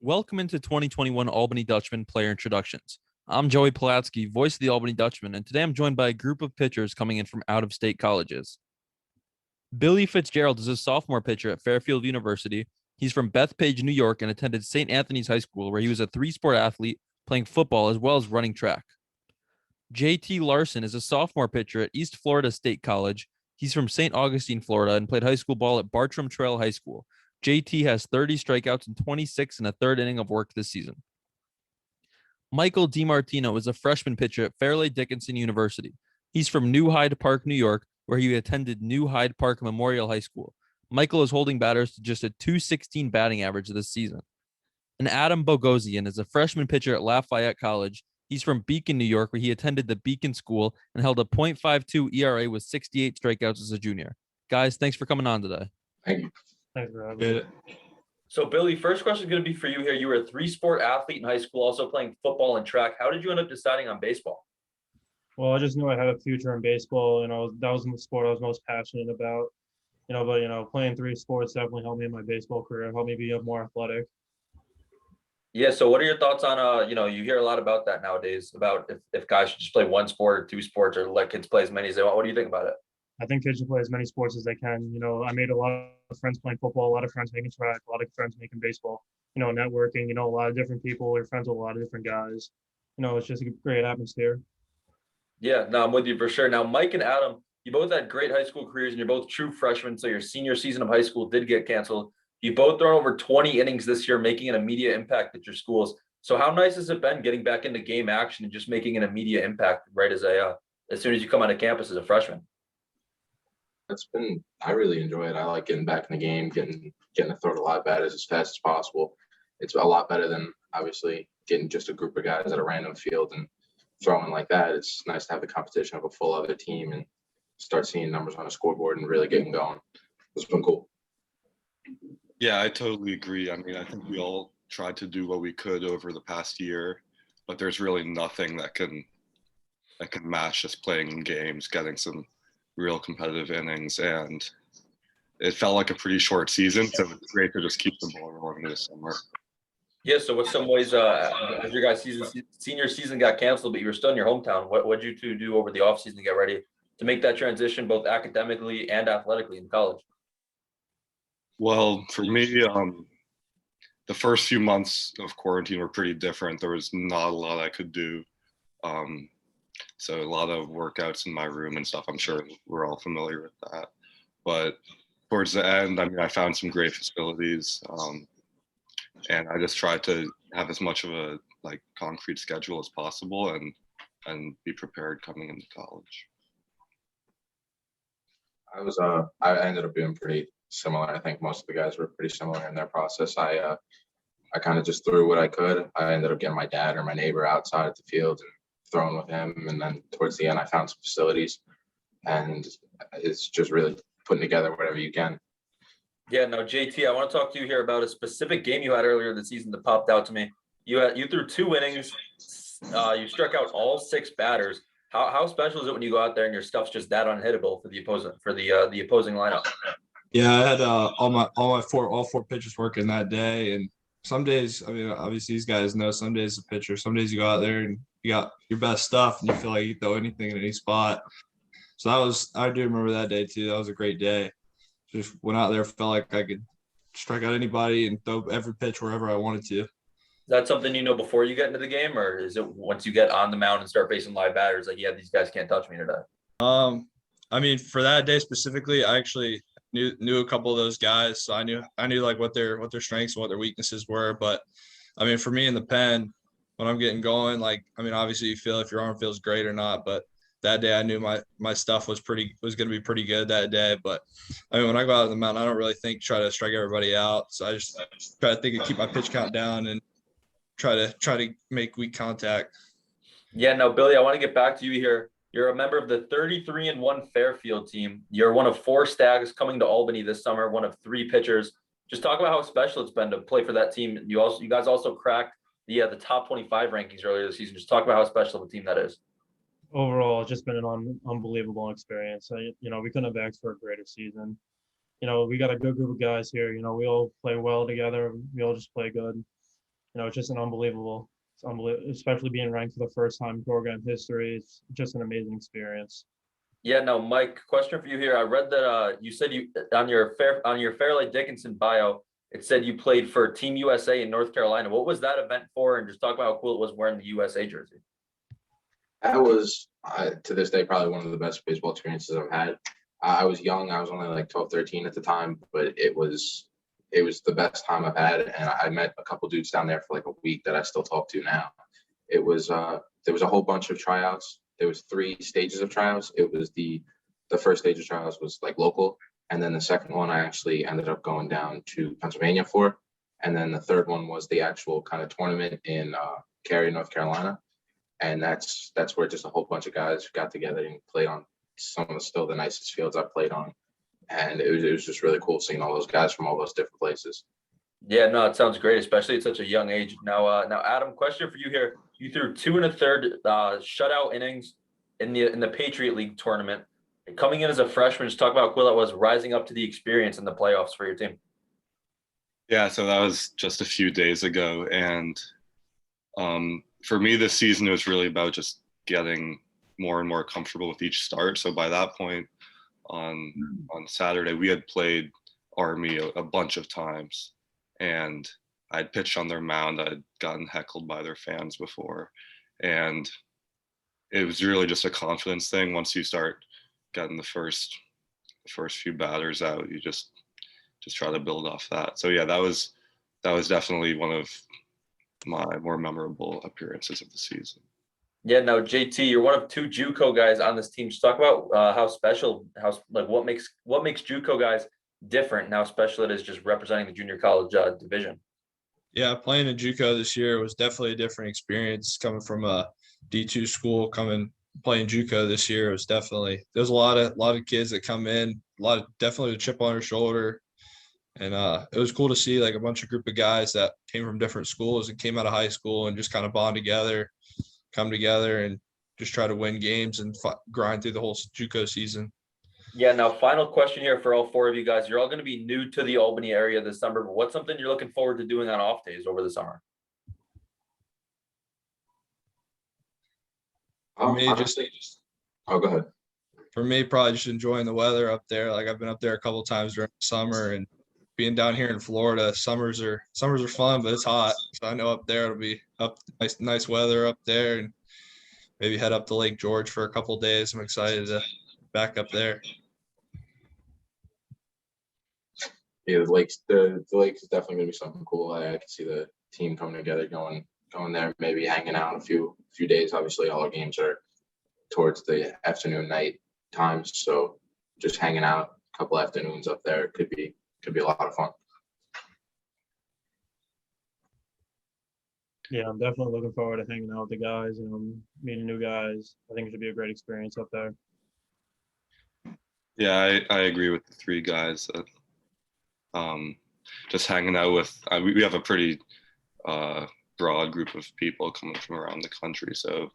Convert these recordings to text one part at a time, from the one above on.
Welcome into 2021 Albany Dutchmen player introductions. I'm Joey Palatsky, voice of the Albany Dutchmen, and today I'm joined by a group of pitchers coming in from out-of-state colleges. Billy Fitzgerald is a sophomore pitcher at Fairfield University. He's from Bethpage, New York, and attended St. Anthony's High School, where he was a three-sport athlete, playing football as well as running track. JT Larson is a sophomore pitcher at East Florida State College. He's from St. Augustine, Florida, and played high school ball at Bartram Trail High School. JT has 30 strikeouts and 26 in a third inning of work this season. Michael DiMartino is a freshman pitcher at Fairleigh Dickinson University. He's from New Hyde Park, New York, where he attended New Hyde Park Memorial High School. Michael is holding batters to just a .216 batting average this season. And Adam Bogosian is a freshman pitcher at Lafayette College. He's from Beacon, New York, where he attended the Beacon School and held a .52 ERA with 68 strikeouts as a junior. Guys, thanks for coming on today. Thank you. Thanks for having me. So, Billy, first question is going to be for you here. You were a three-sport athlete in high school, also playing football and track. How did you end up deciding on baseball? Well, I just knew I had a future in baseball. That was the sport I was most passionate about. But playing three sports definitely helped me in my baseball career, helped me be more athletic. Yeah, so what are your thoughts on, you hear a lot about that nowadays, about if guys should just play one sport or two sports or let kids play as many as they want. What do you think about it? I think kids should play as many sports as they can. I made a lot of friends playing football, a lot of friends making track, a lot of friends making baseball, networking, a lot of different people. You're friends with a lot of different guys. It's just a great atmosphere. Yeah, no, I'm with you for sure. Now, Mike and Adam, you both had great high school careers and you're both true freshmen. So your senior season of high school did get canceled. You both thrown over 20 innings this year, making an immediate impact at your schools. So how nice has it been getting back into game action and just making an immediate impact right as soon as you come onto campus as a freshman? I really enjoy it. I like getting back in the game, getting to throw a lot of batters as fast as possible. It's a lot better than obviously getting just a group of guys at a random field and throwing like that. It's nice to have the competition of a full other team and start seeing numbers on a scoreboard and really getting going. It's been cool. Yeah, I totally agree. I mean, I think we all tried to do what we could over the past year, but there's really nothing that can match just playing games, getting some real competitive innings, and it felt like a pretty short season, so it's great to just keep the ball rolling into the summer. Yeah, so what some ways as your guys' senior season got canceled, but you were still in your hometown, what did you two do over the offseason to get ready to make that transition both academically and athletically in college? Well, for me, the first few months of quarantine were pretty different. There was not a lot I could do. So a lot of workouts in my room and stuff. I'm sure we're all familiar with that. But towards the end, I found some great facilities, and I just tried to have as much of a concrete schedule as possible and be prepared coming into college. I ended up being pretty similar. I think most of the guys were pretty similar in their process. I kind of just threw what I could. I ended up getting my dad or my neighbor outside at the field and throwing with him, and then towards the end I found some facilities, and it's just really putting together whatever you can. Yeah, no, JT, I want to talk to you here about a specific game you had earlier this season that popped out to me. You threw 2 innings, you struck out all 6 batters. How special is it when you go out there and your stuff's just that unhittable for the opposing lineup? Yeah, I had all four pitchers working that day, and some days, obviously these guys know, some days a pitcher, some days you go out there and you got your best stuff and you feel like you throw anything in any spot. So I do remember that day too. That was a great day. Just went out there, felt like I could strike out anybody and throw every pitch wherever I wanted to. Is that something you know before you get into the game, or is it once you get on the mound and start facing live batters, these guys can't touch me today? For that day specifically, I actually knew a couple of those guys, so I knew what their strengths and what their weaknesses were. But for me in the pen, when I'm getting going, obviously you feel if your arm feels great or not. But that day I knew my stuff was going to be pretty good that day. But when I go out on the mound, I don't really try to strike everybody out. So I just try to think and keep my pitch count down and try to make weak contact. Yeah, no, Billy, I want to get back to you here. You're a member of the 33-1 Fairfield team. You're one of 4 Stags coming to Albany this summer, one of 3 pitchers. Just talk about how special it's been to play for that team. You guys also cracked the top 25 rankings earlier this season. Just talk about how special of a team that is. Overall, it's just been an unbelievable experience. We couldn't have asked for a greater season. We got a good group of guys here. We all play well together. We all just play good. it's just it's unbelievable, especially being ranked for the first time in program history. It's just an amazing experience. Yeah, no, Mike, question for you here. I read that you said you on your Fairleigh Dickinson bio, it said you played for Team USA in North Carolina. What was that event for? And just talk about how cool it was wearing the USA jersey. That was, to this day, probably one of the best baseball experiences I've had. I was young. I was only like 12, 13 at the time, but it was the best time I've had. And I met a couple dudes down there for like a week that I still talk to now. It was, there was a whole bunch of tryouts. There was 3 stages of tryouts. It was the first stage of tryouts was like local. And then the second one, I actually ended up going down to Pennsylvania for. And then the third one was the actual kind of tournament in Cary, North Carolina. And that's where just a whole bunch of guys got together and played on some of the nicest fields I played on. And it was just really cool seeing all those guys from all those different places. Yeah, no, it sounds great, especially at such a young age. Now, Adam, question for you here. You threw 2 1/3 shutout innings in the Patriot League tournament. And coming in as a freshman, just talk about how cool that was, rising up to the experience in the playoffs for your team. Yeah, so that was just a few days ago. And for me, this season, it was really about just getting more and more comfortable with each start. So by that point on Saturday, we had played Army a bunch of times. And I'd pitched on their mound. I'd gotten heckled by their fans before. And it was really just a confidence thing. Once you start getting the first few batters out, you just try to build off that. So yeah, that was definitely one of my more memorable appearances of the season. Yeah, now JT, you're one of 2 JUCO guys on this team. Just talk about what makes JUCO guys different and how special it is just representing the junior college division. Yeah, playing in JUCO this year was definitely a different experience. Coming from a D2 school, playing JUCO this year was definitely, there's a lot of kids that come in, definitely a chip on their shoulder. And it was cool to see like a group of guys that came from different schools and came out of high school and just kind of bond together, come together and just try to win games and grind through the whole JUCO season. Yeah, now final question here for all 4 of you guys. You're all going to be new to the Albany area this summer, but what's something you're looking forward to doing on off days over the summer? For me, go ahead. For me, probably just enjoying the weather up there. Like I've been up there a couple of times during the summer, and being down here in Florida, summers are fun, but it's hot. So I know up there it'll be nice weather up there, and maybe head up to Lake George for a couple of days. I'm excited to back up there. Yeah, the lakes is definitely gonna be something cool. I can see the team coming together, going there, maybe hanging out a few days. Obviously, all our games are towards the afternoon night times, so just hanging out a couple afternoons up there could be a lot of fun. Yeah, I'm definitely looking forward to hanging out with the guys and meeting new guys. I think it should be a great experience up there. Yeah, I agree with the 3 guys. Just hanging out with, we have a pretty broad group of people coming from around the country, so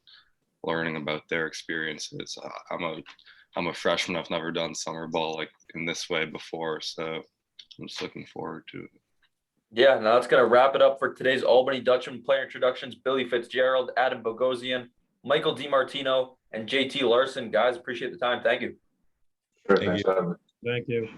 learning about their experiences. I'm a freshman. I've never done summer ball like in this way before, so I'm just looking forward to it. Yeah, now that's going to wrap it up for today's Albany Dutchman player introductions. Billy Fitzgerald, Adam Bogosian, Michael DiMartino, and JT Larson. Guys, appreciate the time. Thank you. Sure, Thank thanks, you. Adam. Thank you.